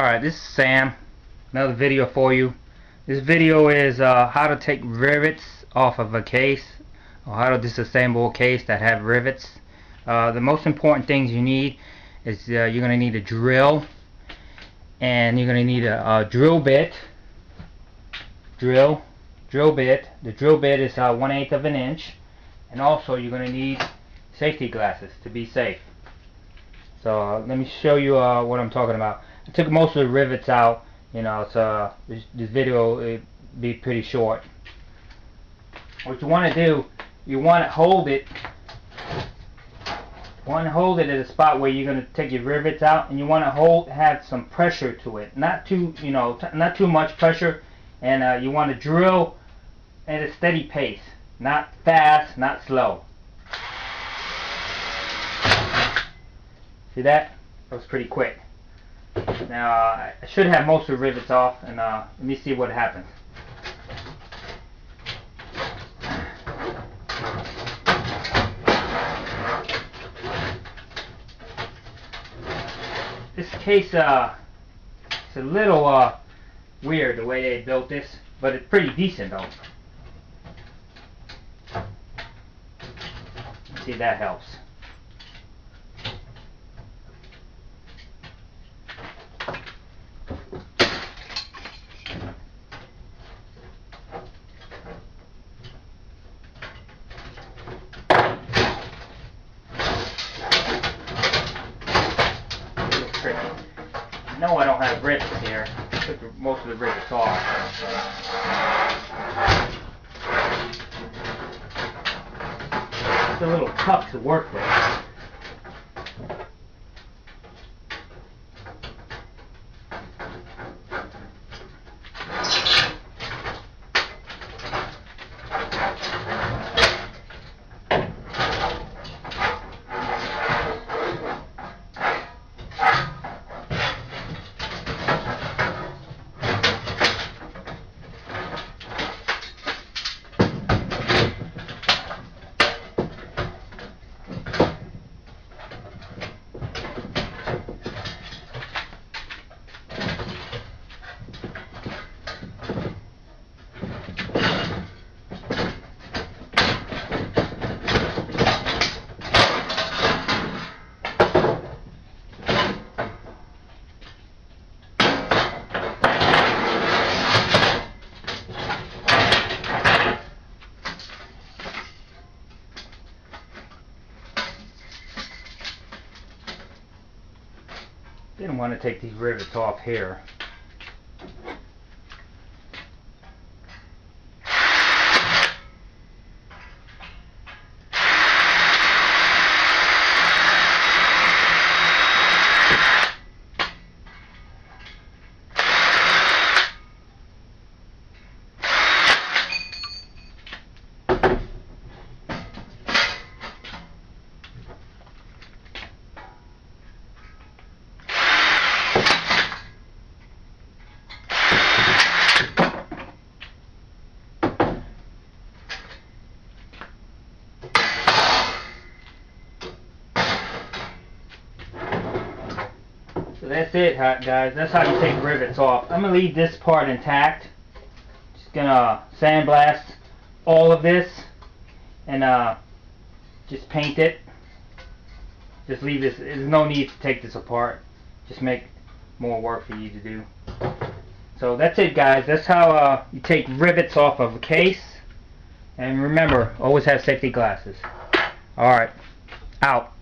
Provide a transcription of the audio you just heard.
Alright, this is Sam. Another video for you. This video is how to take rivets off of a case, or how to disassemble a case that have rivets. The most important things you need is you're going to need a drill, and you're going to need a drill bit. Drill bit. The drill bit is 1/8 of an inch, and also you're going to need safety glasses to be safe. So let me show you what I'm talking about. I took most of the rivets out, so this video will be pretty short. What you want to do, you want to hold it. At a spot where you're going to take your rivets out, and you want to have some pressure to it, not too much pressure, and you want to drill at a steady pace, not fast, not slow. See that? That was pretty quick. Now I should have most of the rivets off, and let me see what happens. This case, it's a little weird the way they built this, but it's pretty decent though. Let's see if that helps. No, I don't have rivets here. I took most of the rivets off. It's a little tough to work with. Didn't want to take these rivets off here. So that's it, guys. That's how you take rivets off. I'm going to leave this part intact. Just going to sandblast all of this and just paint it. Just leave this. There's no need to take this apart. Just make more work for you to do. So that's it, guys. That's how you take rivets off of a case. And remember, always have safety glasses. Alright, out.